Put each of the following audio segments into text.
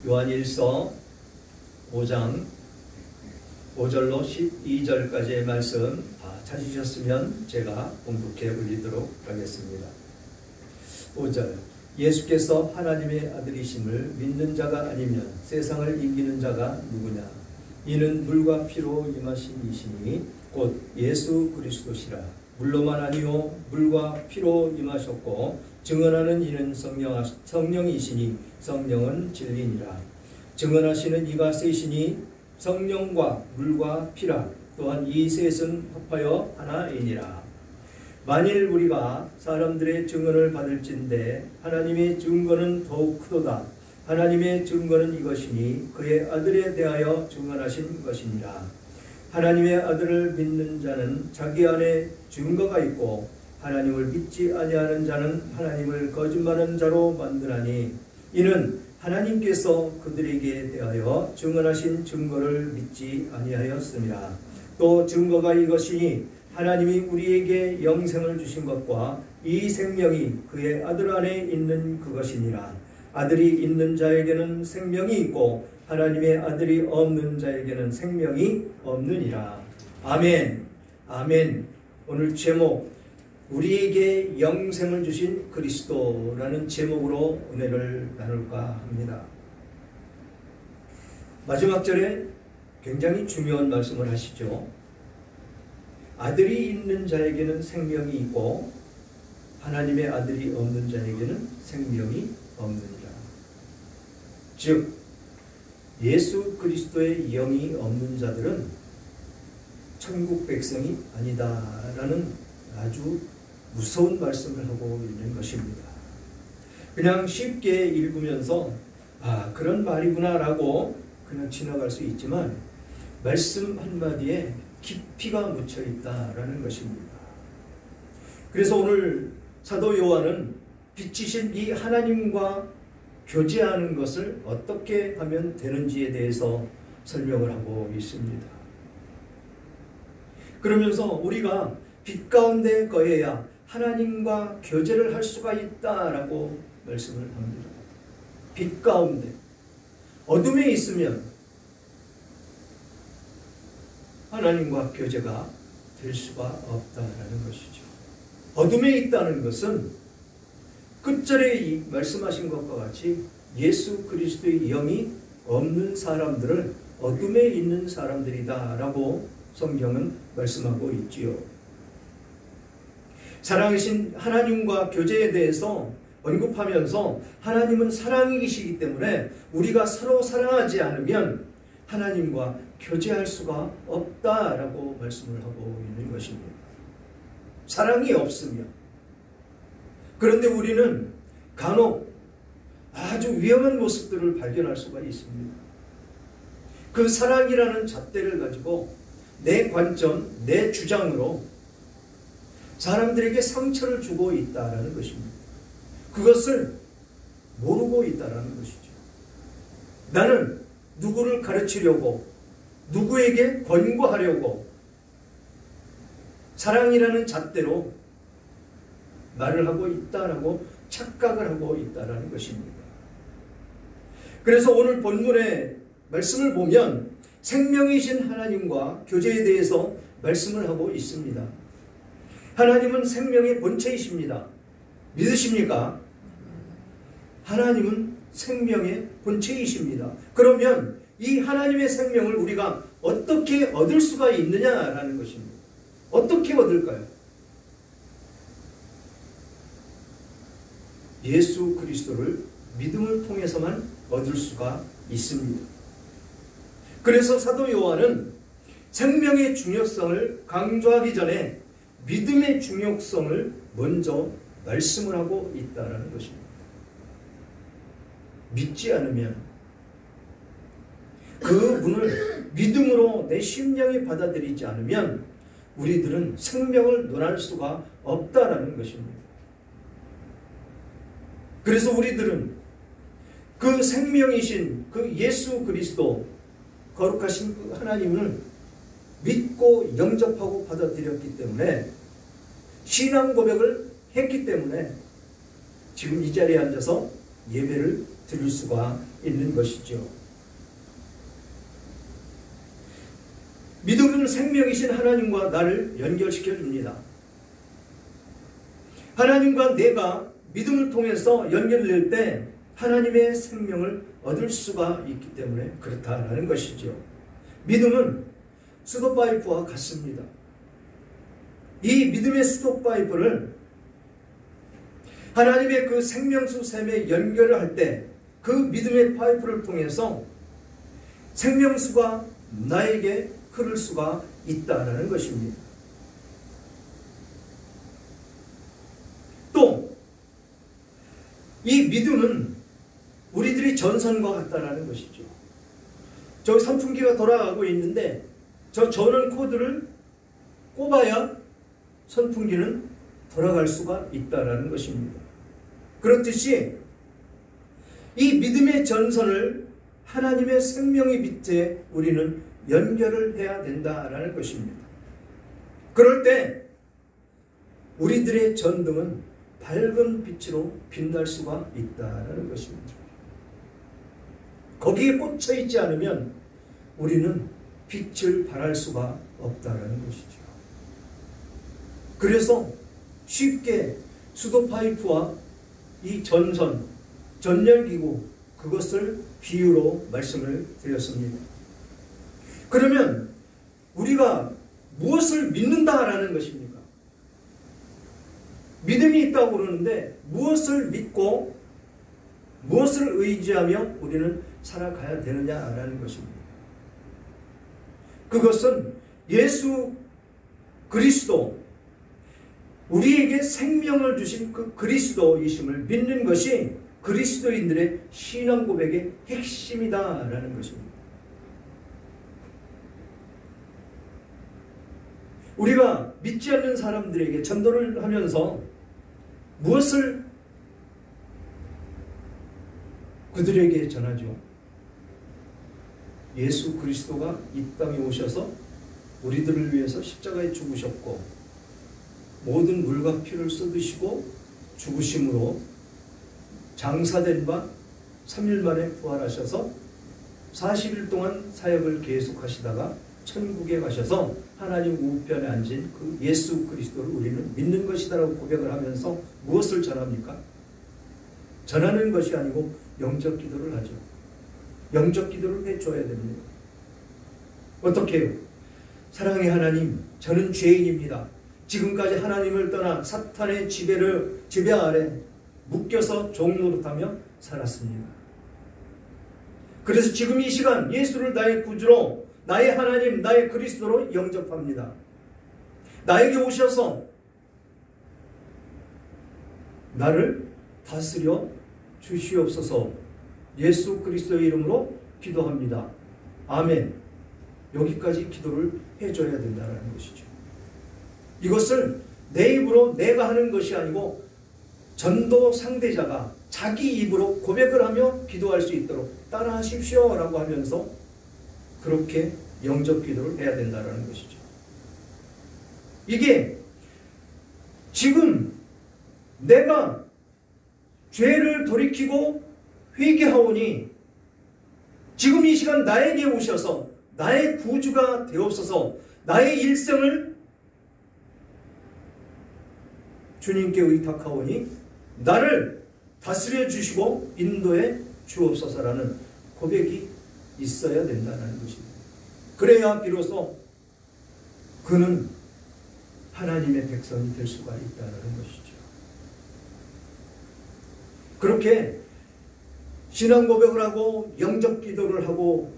요한일서 5장 5절로 12절까지의 말씀 찾으셨으면 제가 봉독해 올리도록 하겠습니다. 5절. 예수께서 하나님의 아들이심을 믿는 자가 아니면 세상을 이기는 자가 누구냐? 이는 물과 피로 임하신 이시니 곧 예수 그리스도시라. 물로만 아니요 물과 피로 임하셨고 증언하는 이는 성령이시니 성령은 진리니라. 증언하시는 이가 셋이니 성령과 물과 피라. 또한 이 셋은 합하여 하나이니라. 만일 우리가 사람들의 증언을 받을진대 하나님의 증거는 더욱 크도다. 하나님의 증거는 이것이니 그의 아들에 대하여 증언하신 것이니라. 하나님의 아들을 믿는 자는 자기 안에 증거가 있고 하나님을 믿지 아니하는 자는 하나님을 거짓말하는 자로 만드나니 이는 하나님께서 그들에게 대하여 증언하신 증거를 믿지 아니하였습니다. 또 증거가 이것이니 하나님이 우리에게 영생을 주신 것과 이 생명이 그의 아들 안에 있는 그것이니라. 아들이 있는 자에게는 생명이 있고 하나님의 아들이 없는 자에게는 생명이 없느니라. 아멘. 아멘. 오늘 제목 우리에게 영생을 주신 그리스도라는 제목으로 은혜를 나눌까 합니다. 마지막 절에 굉장히 중요한 말씀을 하시죠. 아들이 있는 자에게는 생명이 있고 하나님의 아들이 없는 자에게는 생명이 없느니라. 즉 예수 그리스도의 영이 없는 자들은 천국 백성이 아니다라는 아주 무서운 말씀을 하고 있는 것입니다. 그냥 쉽게 읽으면서 그런 말이구나 라고 그냥 지나갈 수 있지만 말씀 한마디에 깊이가 묻혀 있다라는 것입니다. 그래서 오늘 사도 요한은 빛이신 이 하나님과 교제하는 것을 어떻게 하면 되는지에 대해서 설명을 하고 있습니다. 그러면서 우리가 빛 가운데 거해야 하나님과 교제를 할 수가 있다라고 말씀을 합니다. 빛 가운데 어둠에 있으면 하나님과 교제가 될 수가 없다라는 것이죠. 어둠에 있다는 것은 끝절에 말씀하신 것과 같이 예수 그리스도의 영이 없는 사람들을 어둠에 있는 사람들이다 라고 성경은 말씀하고 있지요. 살아계신 하나님과 교제에 대해서 언급하면서 하나님은 사랑이시기 때문에 우리가 서로 사랑하지 않으면 하나님과 교제할 수가 없다라고 말씀을 하고 있는 것입니다. 사랑이 없으면. 그런데 우리는 간혹 아주 위험한 모습들을 발견할 수가 있습니다. 그 사랑이라는 잣대를 가지고 내 관점, 내 주장으로 사람들에게 상처를 주고 있다라는 것입니다. 그것을 모르고 있다라는 것이죠. 나는 누구를 가르치려고, 누구에게 권고하려고 사랑이라는 잣대로 말을 하고 있다라고 착각을 하고 있다라는 것입니다. 그래서 오늘 본문의 말씀을 보면 생명이신 하나님과 교제에 대해서 말씀을 하고 있습니다. 하나님은 생명의 본체이십니다. 믿으십니까? 하나님은 생명의 본체이십니다. 그러면 이 하나님의 생명을 우리가 어떻게 얻을 수가 있느냐라는 것입니다. 어떻게 얻을까요? 예수 그리스도를 믿음을 통해서만 얻을 수가 있습니다. 그래서 사도 요한은 생명의 중요성을 강조하기 전에 믿음의 중요성을 먼저 말씀을 하고 있다는 것입니다. 믿지 않으면 그 분을 믿음으로 내 심령이 받아들이지 않으면 우리들은 생명을 논할 수가 없다라는 것입니다. 그래서 우리들은 그 생명이신 그 예수 그리스도 거룩하신 그 하나님을 믿고 영접하고 받아들였기 때문에 신앙 고백을 했기 때문에 지금 이 자리에 앉아서 예배를 드릴 수가 있는 것이죠. 믿음은 생명이신 하나님과 나를 연결시켜 줍니다. 하나님과 내가 믿음을 통해서 연결될 때 하나님의 생명을 얻을 수가 있기 때문에 그렇다라는 것이죠. 믿음은 수도파이프와 같습니다. 이 믿음의 수도파이프를 하나님의 그 생명수 샘에 연결을 할 때 그 믿음의 파이프를 통해서 생명수가 나에게 흐를 수가 있다는 것입니다. 또 이 믿음은 우리들이 전선과 같다라는 것이죠. 저기 선풍기가 돌아가고 있는데 저 전원 코드를 꼽아야 선풍기는 돌아갈 수가 있다라는 것입니다. 그렇듯이 이 믿음의 전선을 하나님의 생명의 밑에 우리는 연결을 해야 된다라는 것입니다. 그럴 때 우리들의 전등은 밝은 빛으로 빛날 수가 있다라는 것입니다. 거기에 꽂혀 있지 않으면 우리는 빛을 발할 수가 없다라는 것이죠. 그래서 쉽게 수도 파이프와 이 전선, 전열기구 그것을 비유로 말씀을 드렸습니다. 그러면 우리가 무엇을 믿는다라는 것입니까? 믿음이 있다고 그러는데 무엇을 믿고 무엇을 의지하며 우리는 살아가야 되느냐라는 것입니다. 그것은 예수 그리스도, 우리에게 생명을 주신 그 그리스도이심을 믿는 것이 그리스도인들의 신앙 고백의 핵심이다라는 것입니다. 우리가 믿지 않는 사람들에게 전도를 하면서 무엇을 그들에게 전하죠? 예수 그리스도가 이 땅에 오셔서 우리들을 위해서 십자가에 죽으셨고 모든 물과 피를 쏟으시고 죽으심으로 장사된 바 3일 만에 부활하셔서 40일 동안 사역을 계속하시다가 천국에 가셔서 하나님 우편에 앉은 그 예수 그리스도를 우리는 믿는 것이다라고 고백을 하면서 무엇을 전합니까? 전하는 것이 아니고 영적 기도를 하죠. 영적 기도를 해줘야 됩니다. 어떻게 해요? 사랑의 하나님, 저는 죄인입니다. 지금까지 하나님을 떠나 사탄의 지배 아래 묶여서 종노릇하며 살았습니다. 그래서 지금 이 시간 예수를 나의 구주로, 나의 하나님, 나의 그리스도로 영접합니다. 나에게 오셔서 나를 다스려 주시옵소서. 예수 그리스도의 이름으로 기도합니다. 아멘. 여기까지 기도를 해줘야 된다는 것이죠. 이것을 내 입으로 내가 하는 것이 아니고 전도 상대자가 자기 입으로 고백을 하며 기도할 수 있도록 따라 하십시오 라고 하면서 그렇게 영접 기도를 해야 된다는 것이죠. 이게 지금 내가 죄를 돌이키고 회개하오니 지금 이 시간 나에게 오셔서 나의 구주가 되옵소서. 나의 일생을 주님께 의탁하오니 나를 다스려 주시고 인도해 주옵소서라는 고백이 있어야 된다는 것입니다. 그래야 비로소 그는 하나님의 백성이 될 수가 있다는 것이죠. 그렇게 신앙 고백을 하고 영접 기도를 하고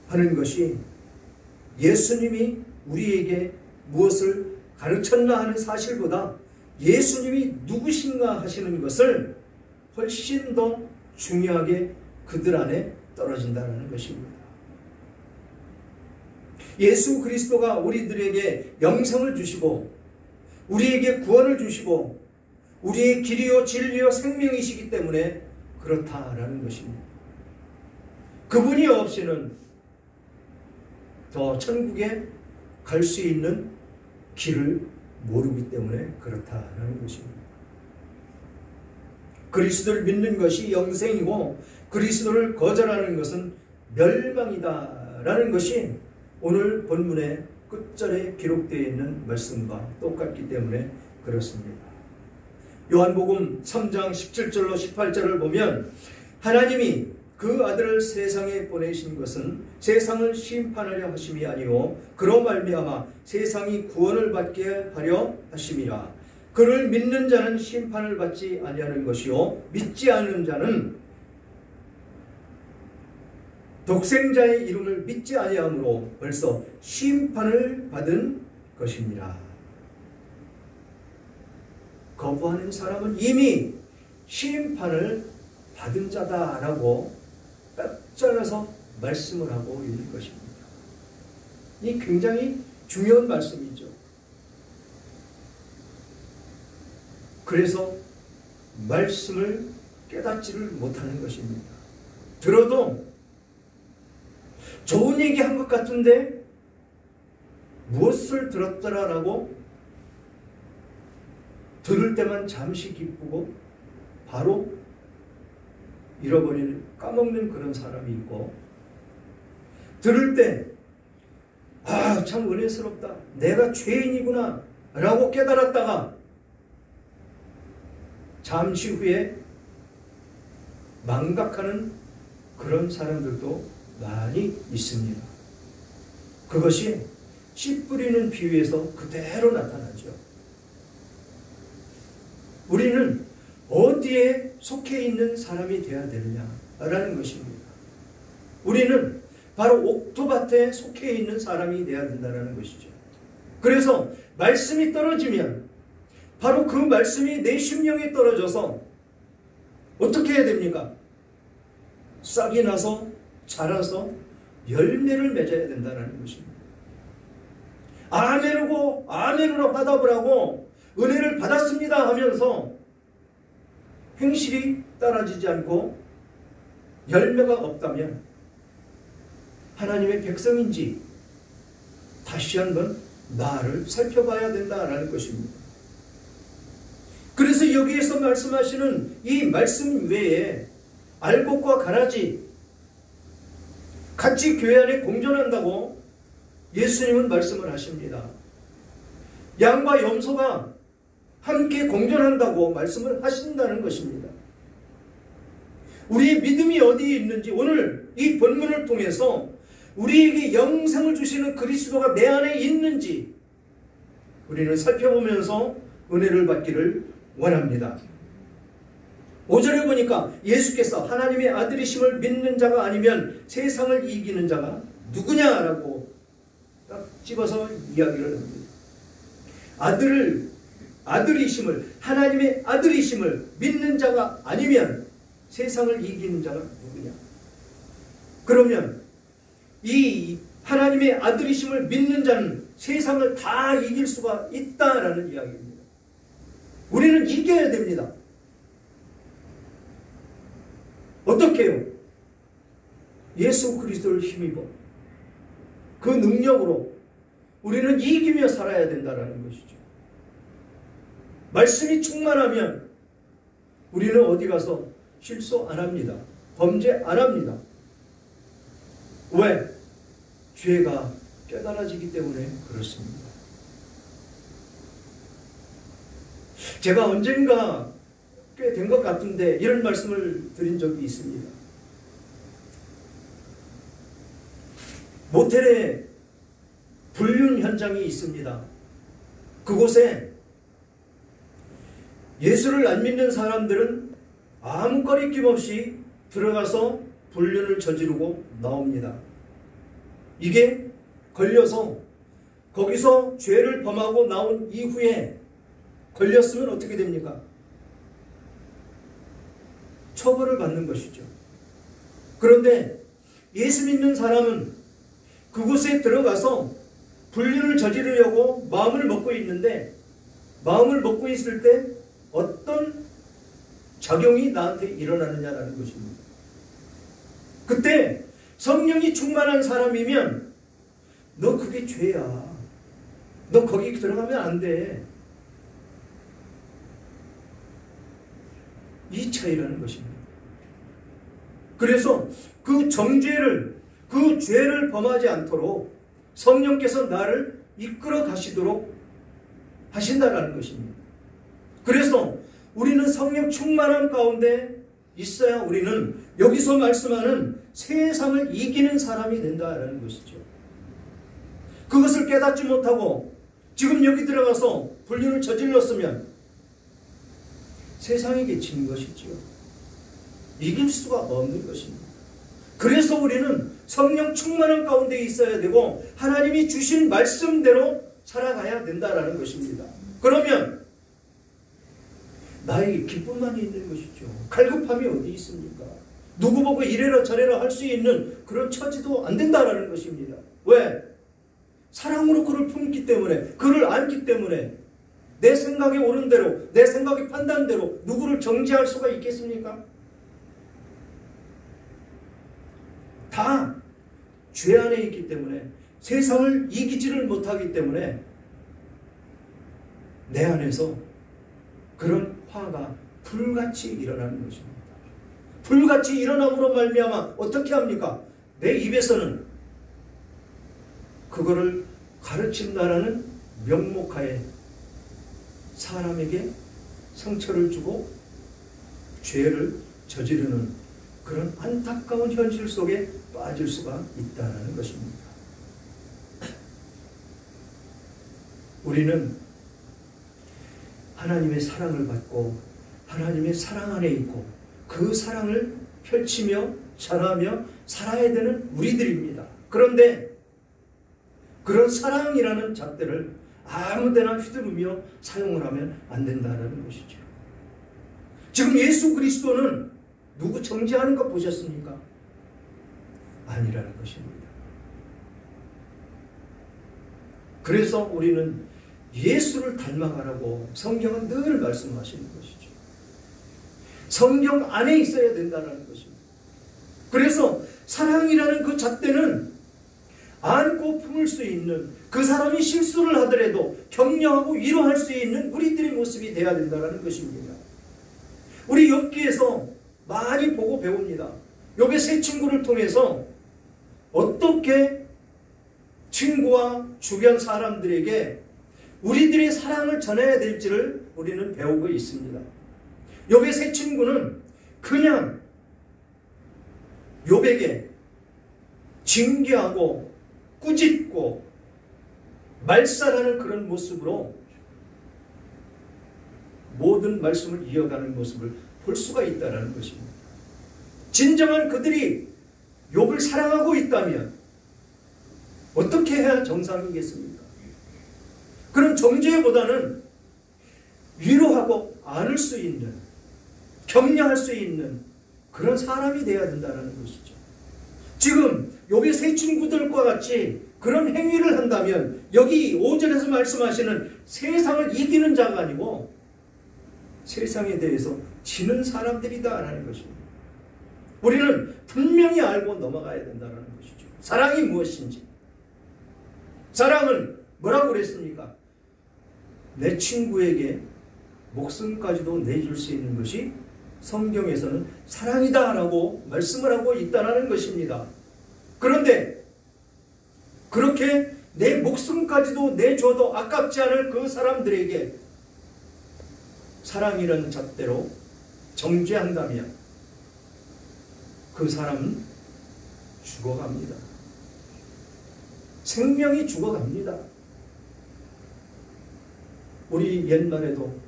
하는 것이 예수님이 우리에게 무엇을 가르쳤나 하는 사실보다 예수님이 누구신가 하시는 것을 훨씬 더 중요하게 그들 안에 떨어진다는 것입니다. 예수 그리스도가 우리들에게 영생을 주시고 우리에게 구원을 주시고 우리의 길이요 진리요 생명이시기 때문에 그렇다라는 것입니다. 그분이 없이는 더 천국에 갈 수 있는 길을 모르기 때문에 그렇다라는 것입니다. 그리스도를 믿는 것이 영생이고 그리스도를 거절하는 것은 멸망이다 라는 것이 오늘 본문의 끝절에 기록되어 있는 말씀과 똑같기 때문에 그렇습니다. 요한복음 3장 17절로 18절을 보면 하나님이 그 아들을 세상에 보내신 것은 세상을 심판하려 하심이 아니요 그로 말미암아 세상이 구원을 받게 하려 하심이라. 그를 믿는 자는 심판을 받지 아니하는 것이요 믿지 않는 자는 독생자의 이름을 믿지 아니함으로 벌써 심판을 받은 것입니다. 거부하는 사람은 이미 심판을 받은 자다라고 딱 잘라서 말씀을 하고 있는 것입니다. 이 굉장히 중요한 말씀이죠. 그래서 말씀을 깨닫지를 못하는 것입니다. 들어도 좋은 얘기 한 것 같은데 무엇을 들었더라라고 들을 때만 잠시 기쁘고 바로 잃어버리는, 까먹는 그런 사람이 있고, 들을 때 아, 참 은혜스럽다, 내가 죄인이구나 라고 깨달았다가 잠시 후에 망각하는 그런 사람들도 많이 있습니다. 그것이 씨 뿌리는 비유에서 그대로 나타나죠. 우리는 어디에 속해 있는 사람이 되어야 되느냐라는 것입니다. 우리는 바로 옥토밭에 속해 있는 사람이 되어야 된다는 것이죠. 그래서 말씀이 떨어지면 바로 그 말씀이 내 심령에 떨어져서 어떻게 해야 됩니까? 싹이 나서 자라서 열매를 맺어야 된다는 것입니다. 아멘으로 화답을 하고 은혜를 받았습니다 하면서 행실이 따라지지 않고 열매가 없다면 하나님의 백성인지 다시 한번 나를 살펴봐야 된다는 것입니다. 그래서 여기에서 말씀하시는 이 말씀 외에 알곡과 가라지 같이 교회 안에 공존한다고 예수님은 말씀을 하십니다. 양과 염소가 함께 공존한다고 말씀을 하신다는 것입니다. 우리의 믿음이 어디에 있는지 오늘 이 본문을 통해서 우리에게 영생을 주시는 그리스도가 내 안에 있는지 우리는 살펴보면서 은혜를 받기를 원합니다. 5절에 보니까 예수께서 하나님의 아들이심을 믿는 자가 아니면 세상을 이기는 자가 누구냐라고 딱 집어서 이야기를 합니다. 아들이심을, 하나님의 아들이심을 믿는 자가 아니면 세상을 이기는 자가 누구냐? 그러면 이 하나님의 아들이심을 믿는 자는 세상을 다 이길 수가 있다라는 이야기입니다. 우리는 이겨야 됩니다. 어떻게 해요? 예수 그리스도를 힘입어 그 능력으로 우리는 이기며 살아야 된다는 것이죠. 말씀이 충만하면 우리는 어디 가서 실수 안 합니다. 범죄 안 합니다. 왜? 죄가 깨달아지기 때문에 그렇습니다. 제가 언젠가 꽤 된 것 같은데 이런 말씀을 드린 적이 있습니다. 모텔에 불륜 현장이 있습니다. 그곳에 예수를 안 믿는 사람들은 아무 거리낌 없이 들어가서 불륜을 저지르고 나옵니다. 이게 걸려서 거기서 죄를 범하고 나온 이후에 걸렸으면 어떻게 됩니까? 처벌을 받는 것이죠. 그런데 예수 믿는 사람은 그곳에 들어가서 불륜을 저지르려고 마음을 먹고 있는데 마음을 먹고 있을 때 어떤 작용이 나한테 일어나느냐라는 것입니다. 그때 성령이 충만한 사람이면 너 그게 죄야. 너 거기 들어가면 안 돼. 이 차이라는 것입니다. 그래서 그 정죄를, 그 죄를 범하지 않도록 성령께서 나를 이끌어 가시도록 하신다라는 것입니다. 그래서 우리는 성령 충만함 가운데 있어야 우리는 여기서 말씀하는 세상을 이기는 사람이 된다라는 것이죠. 그것을 깨닫지 못하고 지금 여기 들어가서 불륜을 저질렀으면 세상에게 진 것이죠. 이길 수가 없는 것입니다. 그래서 우리는 성령 충만한 가운데 있어야 되고 하나님이 주신 말씀대로 살아가야 된다라는 것입니다. 그러면 나에게 기쁨만이 있는 것이죠. 갈급함이 어디 있습니까? 누구 보고 이래라 저래라 할 수 있는 그런 처지도 안 된다라는 것입니다. 왜? 사랑으로 그를 품기 때문에, 그를 안기 때문에 내 생각이 옳은 대로, 내 생각의 판단대로 누구를 정죄할 수가 있겠습니까? 다 죄 안에 있기 때문에, 세상을 이기지를 못하기 때문에 내 안에서 그런 화가 불같이 일어나는 것입니다. 불같이 일어남으로 말미암아 어떻게 합니까? 내 입에서는 그거를 가르친다라는 명목하에 사람에게 상처를 주고 죄를 저지르는 그런 안타까운 현실 속에 빠질 수가 있다는 것입니다. 우리는 하나님의 사랑을 받고 하나님의 사랑 안에 있고 그 사랑을 펼치며 전하며 살아야 되는 우리들입니다. 그런데 그런 사랑이라는 잣대를 아무데나 휘두르며 사용을 하면 안 된다는 것이죠. 지금 예수 그리스도는 누구 정죄하는 거 보셨습니까? 아니라는 것입니다. 그래서 우리는 예수를 닮아가라고 성경은 늘 말씀하시는 것이죠. 성경 안에 있어야 된다는 것입니다. 그래서 사랑이라는 그 잣대는 안고 품을 수 있는, 그 사람이 실수를 하더라도 격려하고 위로할 수 있는 우리들의 모습이 되어야 된다는 것입니다. 우리 욥기에서 많이 보고 배웁니다. 욥의 세 친구를 통해서 어떻게 친구와 주변 사람들에게 우리들의 사랑을 전해야 될지를 우리는 배우고 있습니다. 욥의 세 친구는 그냥 욥에게 징계하고 꾸짖고 말살하는 그런 모습으로 모든 말씀을 이어가는 모습을 볼 수가 있다는 것입니다. 진정한 그들이 욥을 사랑하고 있다면 어떻게 해야 정상이겠습니까? 그럼 정죄보다는 위로하고 안을 수 있는, 격려할 수 있는 그런 사람이 되어야 된다는 것이죠. 지금 욥의 세 친구들과 같이 그런 행위를 한다면 여기 5절에서 말씀하시는 세상을 이기는 자가 아니고 세상에 대해서 지는 사람들이다라는 것입니다. 우리는 분명히 알고 넘어가야 된다는 것이죠. 사랑이 무엇인지. 사랑은 뭐라고 그랬습니까? 내 친구에게 목숨까지도 내줄 수 있는 것이 성경에서는 사랑이다라고 말씀을 하고 있다는 것입니다. 그런데 그렇게 내 목숨까지도 내줘도 아깝지 않을 그 사람들에게 사랑이라는 잣대로 정죄한다면 그 사람은 죽어갑니다. 생명이 죽어갑니다. 우리 옛말에도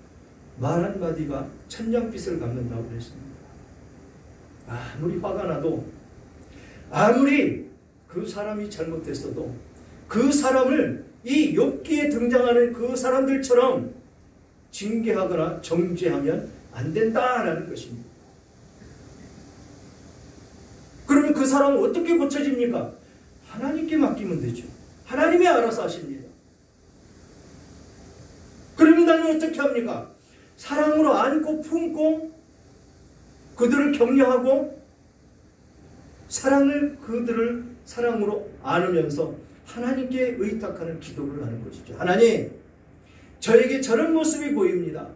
말 한마디가 천냥빚을 갚는다고 그랬습니다. 아무리 화가 나도 아무리 그 사람이 잘못했어도 그 사람을 이 욥기에 등장하는 그 사람들처럼 징계하거나 정죄하면 안 된다라는 것입니다. 그러면 그 사람은 어떻게 고쳐집니까? 하나님께 맡기면 되죠. 하나님이 알아서 하십니다. 그러면 나는 어떻게 합니까? 사랑으로 안고 품고 그들을 격려하고 그들을 사랑으로 안으면서 하나님께 의탁하는 기도를 하는 것이죠. 하나님, 저에게 저런 모습이 보입니다.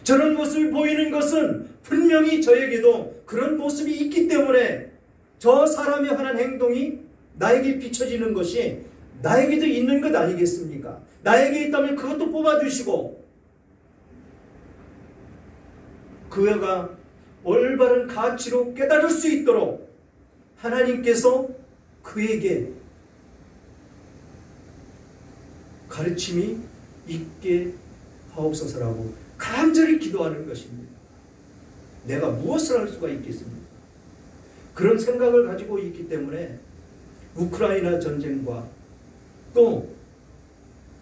저런 모습이 보이는 것은 분명히 저에게도 그런 모습이 있기 때문에 저 사람이 하는 행동이 나에게 비춰지는 것이 나에게도 있는 것 아니겠습니까? 나에게 있다면 그것도 뽑아주시고 그가 올바른 가치로 깨달을 수 있도록 하나님께서 그에게 가르침이 있게 하옵소서라고 간절히 기도하는 것입니다. 내가 무엇을 할 수가 있겠습니까? 그런 생각을 가지고 있기 때문에 우크라이나 전쟁과 또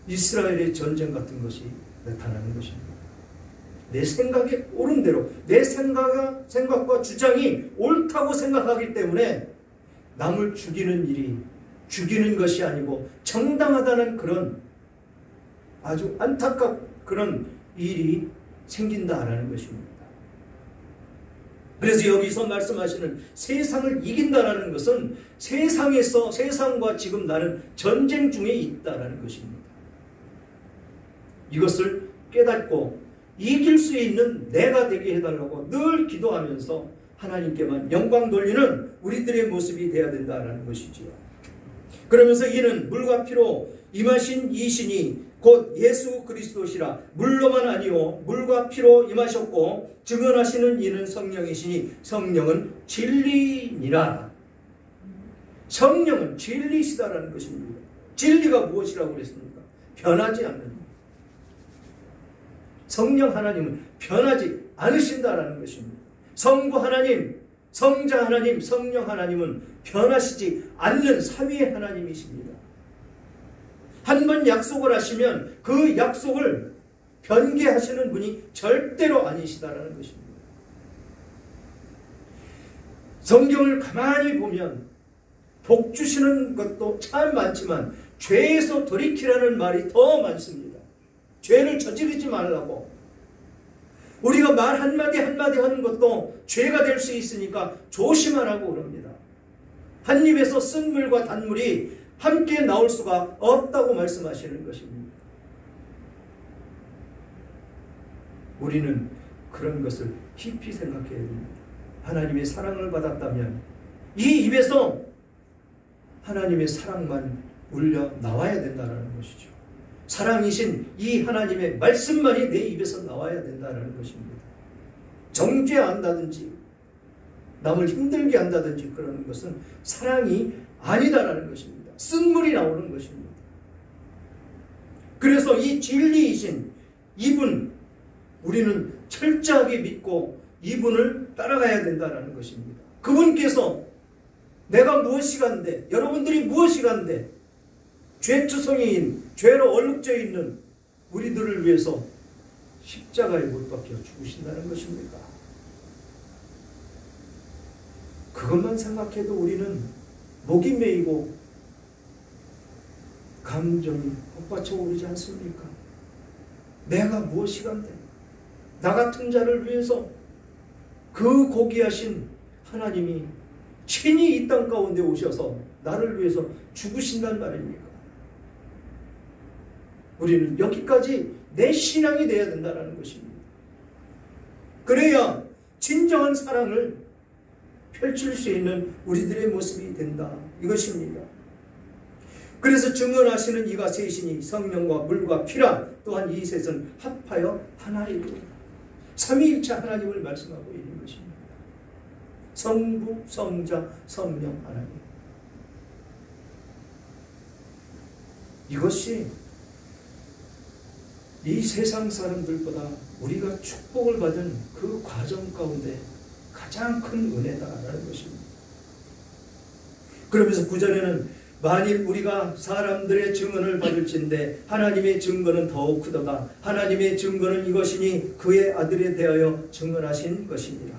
이스라엘의 전쟁 같은 것이 나타나는 것입니다. 내 생각에 옳은 대로 내 생각과 주장이 옳다고 생각하기 때문에 남을 죽이는 일이 죽이는 것이 아니고 정당하다는 그런 아주 안타깝 그런 일이 생긴다라는 것입니다. 그래서 여기서 말씀하시는 세상을 이긴다라는 것은 세상과 지금 나는 전쟁 중에 있다라는 것입니다. 이것을 깨닫고 이길 수 있는 내가 되게 해달라고 늘 기도하면서 하나님께만 영광 돌리는 우리들의 모습이 되어야 된다라는 것이지요. 그러면서 이는 물과 피로 임하신 이 신이 곧 예수 그리스도시라 물로만 아니요 물과 피로 임하셨고 증언하시는 이는 성령이시니 성령은 진리니라. 성령은 진리시다라는 것입니다. 진리가 무엇이라고 그랬습니까? 변하지 않는 성령 하나님은 변하지 않으신다라는 것입니다. 성부 하나님, 성자 하나님, 성령 하나님은 변하시지 않는 삼위의 하나님이십니다. 한 번 약속을 하시면 그 약속을 변개하시는 분이 절대로 아니시다라는 것입니다. 성경을 가만히 보면 복 주시는 것도 참 많지만 죄에서 돌이키라는 말이 더 많습니다. 죄를 저지르지 말라고. 우리가 말 한마디 한마디 하는 것도 죄가 될 수 있으니까 조심하라고 그럽니다. 한 입에서 쓴물과 단물이 함께 나올 수가 없다고 말씀하시는 것입니다. 우리는 그런 것을 깊이 생각해야 됩니다. 하나님의 사랑을 받았다면 이 입에서 하나님의 사랑만 울려 나와야 된다는 것이죠. 사랑이신 이 하나님의 말씀만이 내 입에서 나와야 된다는 것입니다. 정죄한다든지 남을 힘들게 한다든지 그러는 것은 사랑이 아니다라는 것입니다. 쓴물이 나오는 것입니다. 그래서 이 진리이신 이분 우리는 철저하게 믿고 이분을 따라가야 된다는 것입니다. 그분께서 내가 무엇이간데 여러분들이 무엇이간데 죄투성이인 죄로 얼룩져 있는 우리들을 위해서 십자가에 못 박혀 죽으신다는 것입니까? 그것만 생각해도 우리는 목이 메이고 감정이 복받쳐 오르지 않습니까? 내가 무엇이간데 나 같은 자를 위해서 그 고귀하신 하나님이 친히 이 땅 가운데 오셔서 나를 위해서 죽으신단 말입니까? 우리는 여기까지 내 신앙이 되어야 된다는 것입니다. 그래야 진정한 사랑을 펼칠 수 있는 우리들의 모습이 된다 이것입니다. 그래서 증언하시는 이가 셋이니 성령과 물과 피라 또한 이 셋은 합하여 하나이고 삼위일체 하나님을 말씀하고 있는 것입니다. 성부, 성자, 성령 하나님. 이것이 이 세상 사람들보다 우리가 축복을 받은 그 과정 가운데 가장 큰 은혜다라는 것입니다. 그러면서 9절에는 만일 우리가 사람들의 증언을 받을진대 하나님의 증거는 더욱 크도다. 하나님의 증거는 이것이니 그의 아들에 대하여 증언하신 것이니라.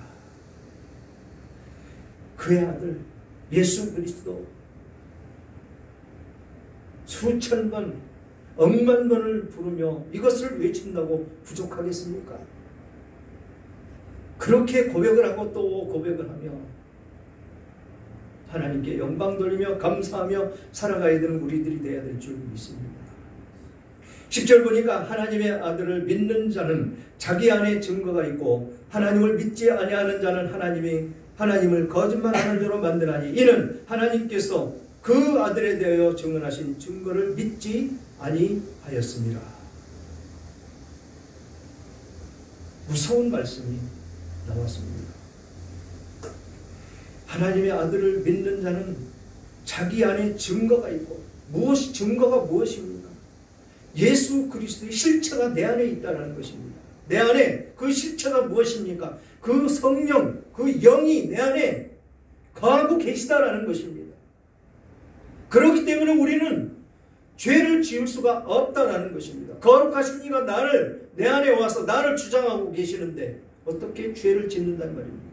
그의 아들 예수 그리스도 수천 번 억만 번을 부르며 이것을 외친다고 부족하겠습니까? 그렇게 고백을 하고 또 고백을 하며 하나님께 영광 돌리며 감사하며 살아가야 되는 우리들이 되어야 될 줄 믿습니다. 10절 보니까 하나님의 아들을 믿는 자는 자기 안에 증거가 있고 하나님을 믿지 아니하는 자는 하나님을 거짓말하는 자로 만드나니 이는 하나님께서 그 아들에 대하여 증언하신 증거를 믿지 아니하였습니다. 무서운 말씀이 나왔습니다. 하나님의 아들을 믿는 자는 자기 안에 증거가 있고 증거가 무엇입니까? 예수 그리스도의 실체가 내 안에 있다는 것입니다. 내 안에 그 실체가 무엇입니까? 그 성령, 그 영이 내 안에 거하고 계시다라는 것입니다. 그렇기 때문에 우리는 죄를 지을 수가 없다라는 것입니다. 거룩하신 이가 내 안에 와서 나를 주장하고 계시는데 어떻게 죄를 짓는단 말입니까?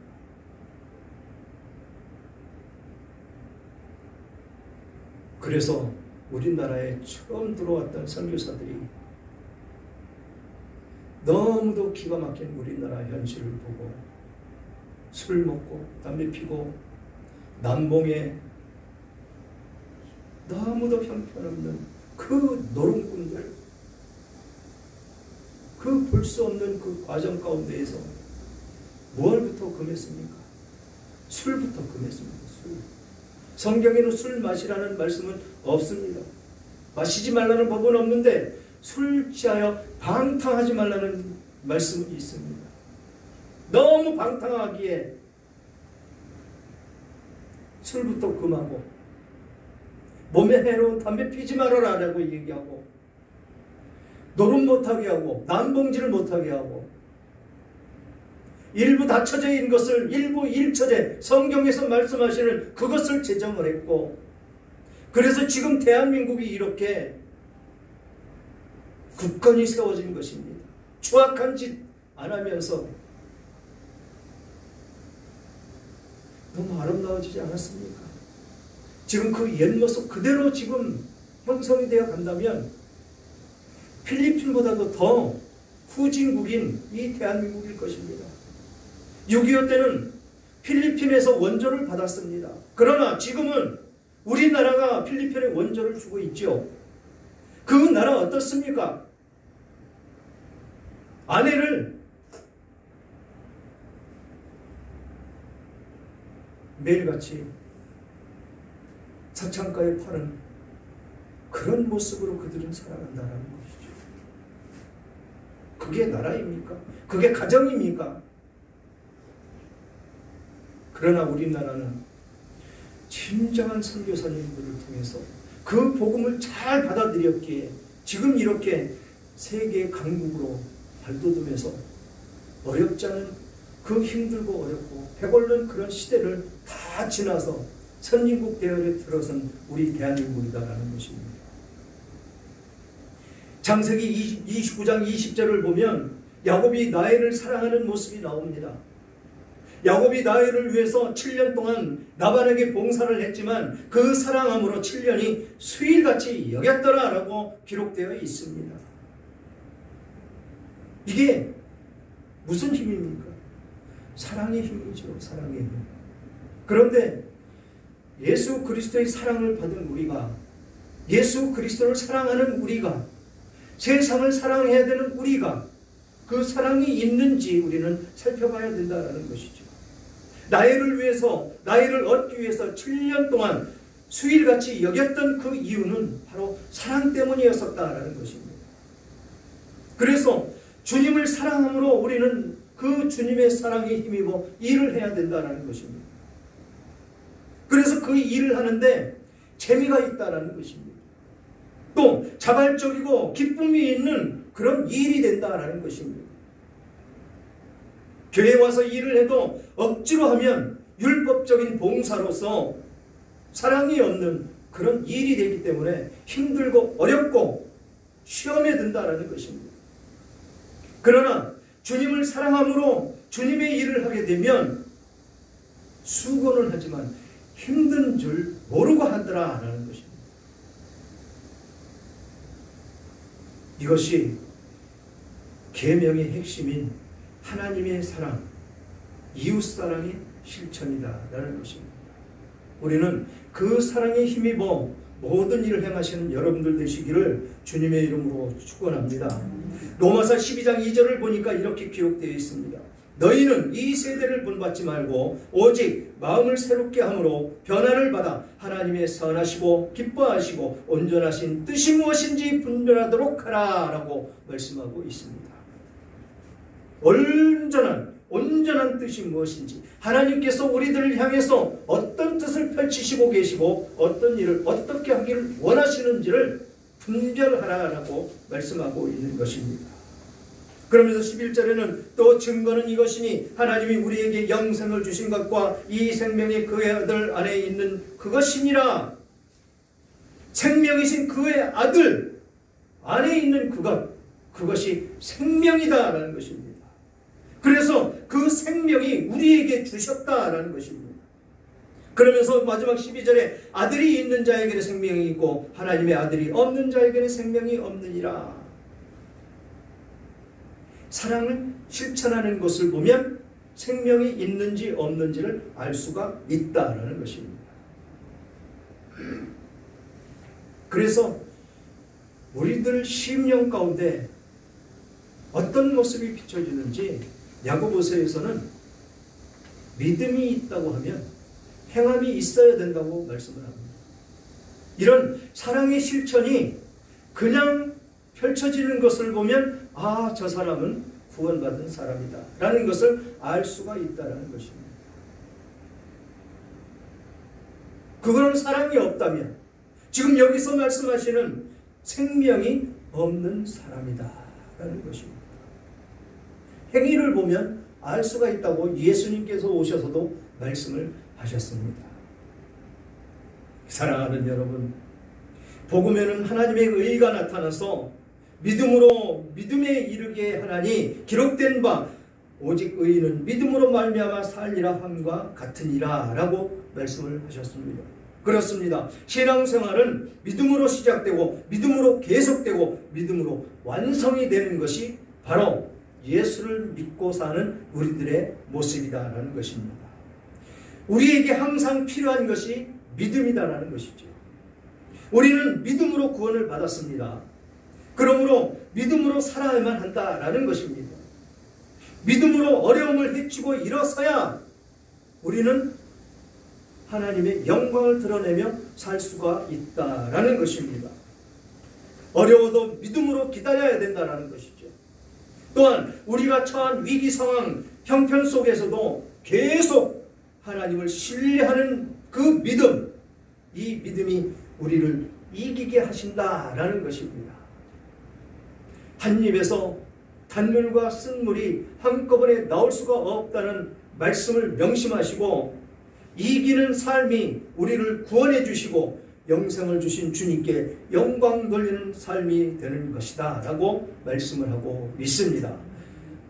그래서 우리나라에 처음 들어왔던 선교사들이 너무도 기가 막힌 우리나라 현실을 보고 술 먹고 담배 피고 남봉에 너무도 형편없는 그 노름꾼들, 그 볼 수 없는 그 과정 가운데에서 무엇부터 금했습니까? 술부터 금했습니다. 술. 성경에는 술 마시라는 말씀은 없습니다. 마시지 말라는 법은 없는데 술 취하여 방탕하지 말라는 말씀은 있습니다. 너무 방탕하기에 술부터 금하고 몸에 해로운 담배 피지 말아라 라고 얘기하고 노름 못하게 하고 남봉질을 못하게 하고 일부 닫혀져 있는 것을 일부 일처제 성경에서 말씀하시는 그것을 제정을 했고 그래서 지금 대한민국이 이렇게 굳건히 세워진 것입니다. 추악한 짓 안 하면서 너무 아름다워지지 않았습니까? 지금 그 옛 모습 그대로 지금 형성이 되어 간다면 필리핀보다도 더 후진국인 이 대한민국일 것입니다. 6.25 때는 필리핀에서 원조를 받았습니다. 그러나 지금은 우리나라가 필리핀에 원조를 주고 있죠. 그 나라 어떻습니까? 아내를 매일같이 사창가에 파는 그런 모습으로 그들은 살아간다는 것이죠. 그게 나라입니까? 그게 가정입니까? 그러나 우리나라는 진정한 선교사님들을 통해서 그 복음을 잘 받아들였기에 지금 이렇게 세계 강국으로 발돋움해서 어렵지 않은 그 힘들고 어렵고 배고른 그런 시대를 다 지나서 선진국 대열에 들어선 우리 대한민국이다라는 것입니다. 창세기 29장 20절을 보면 야곱이 라헬을 사랑하는 모습이 나옵니다. 야곱이 라헬을 위해서 7년 동안 라반에게 봉사를 했지만 그 사랑함으로 7년이 수일같이 여겼더라라고 기록되어 있습니다. 이게 무슨 힘입니까? 사랑의 힘이죠. 사랑의 힘. 그런데 예수 그리스도의 사랑을 받은 우리가, 예수 그리스도를 사랑하는 우리가, 세상을 사랑해야 되는 우리가 그 사랑이 있는지 우리는 살펴봐야 된다는 것이죠. 나이를 위해서, 나이를 얻기 위해서 7년 동안 수일같이 여겼던 그 이유는 바로 사랑 때문이었었다라는 것입니다. 그래서 주님을 사랑함으로 우리는 그 주님의 사랑에 힘입어 일을 해야 된다는 것입니다. 그래서 그 일을 하는데 재미가 있다는 것입니다. 또 자발적이고 기쁨이 있는 그런 일이 된다는 것입니다. 교회에 와서 일을 해도 억지로 하면 율법적인 봉사로서 사랑이 없는 그런 일이 되기 때문에 힘들고 어렵고 시험에 든다는 것입니다. 그러나 주님을 사랑함으로 주님의 일을 하게 되면 수고는 하지만 힘든 줄 모르고 하더라라는 것입니다. 이것이 계명의 핵심인 하나님의 사랑, 이웃사랑의 실천이다라는 것입니다. 우리는 그 사랑에 힘입어 모든 일을 행하시는 여러분들 되시기를 주님의 이름으로 축원합니다. 로마서 12장 2절을 보니까 이렇게 기록되어 있습니다. 너희는 이 세대를 본받지 말고 오직 마음을 새롭게 함으로 변화를 받아 하나님의 선하시고 기뻐하시고 온전하신 뜻이 무엇인지 분별하도록 하라 라고 말씀하고 있습니다. 온전한 뜻이 무엇인지, 하나님께서 우리들을 향해서 어떤 뜻을 펼치시고 계시고 어떤 일을 어떻게 하기를 원하시는지를 분별하라라고 말씀하고 있는 것입니다. 그러면서 11절에는 또 증거는 이것이니 하나님이 우리에게 영생을 주신 것과 이 생명이 그의 아들 안에 있는 그것이니라. 생명이신 그의 아들 안에 있는 그것이 생명이다라는 것입니다. 그래서 그 생명이 우리에게 주셨다라는 것입니다. 그러면서 마지막 12절에 아들이 있는 자에게는 생명이 있고 하나님의 아들이 없는 자에게는 생명이 없느니라. 사랑을 실천하는 것을 보면 생명이 있는지 없는지를 알 수가 있다라는 것입니다. 그래서 우리들 심령 가운데 어떤 모습이 비춰지는지 야고보서에서는 믿음이 있다고 하면 행함이 있어야 된다고 말씀을 합니다. 이런 사랑의 실천이 그냥 펼쳐지는 것을 보면 아, 저 사람은 구원받은 사람이다 라는 것을 알 수가 있다는 것입니다. 그런 사랑이 없다면 지금 여기서 말씀하시는 생명이 없는 사람이다 라는 것입니다. 행위를 보면 알 수가 있다고 예수님께서 오셔서도 말씀을 하셨습니다. 사랑하는 여러분, 복음에는 하나님의 의가 나타나서 믿음에 이르게 하나니 기록된 바 오직 의인은 믿음으로 말미암아 살리라 함과 같으니라 라고 말씀을 하셨습니다. 그렇습니다. 신앙생활은 믿음으로 시작되고 믿음으로 계속되고 믿음으로 완성이 되는 것이 바로 예수를 믿고 사는 우리들의 모습이다라는 것입니다. 우리에게 항상 필요한 것이 믿음이다라는 것이죠. 우리는 믿음으로 구원을 받았습니다. 그러므로 믿음으로 살아야만 한다라는 것입니다. 믿음으로 어려움을 헤치고 일어서야 우리는 하나님의 영광을 드러내며 살 수가 있다라는 것입니다. 어려워도 믿음으로 기다려야 된다라는 것이죠. 또한 우리가 처한 위기 상황, 형편 속에서도 계속 하나님을 신뢰하는 그 믿음, 이 믿음이 우리를 이기게 하신다라는 것입니다. 한 입에서 단물과 쓴물이 한꺼번에 나올 수가 없다는 말씀을 명심하시고 이기는 삶이 우리를 구원해 주시고 영생을 주신 주님께 영광 돌리는 삶이 되는 것이다 라고 말씀을 하고 있습니다.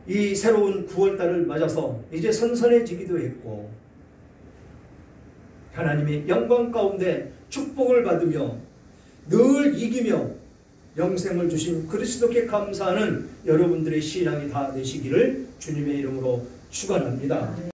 이 새로운 9월달을 맞아서 이제 선선해지기도 했고 하나님의 영광 가운데 축복을 받으며 늘 이기며 영생을 주신 그리스도께 감사하는 여러분들의 신앙이 다 되시기를 주님의 이름으로 축원합니다.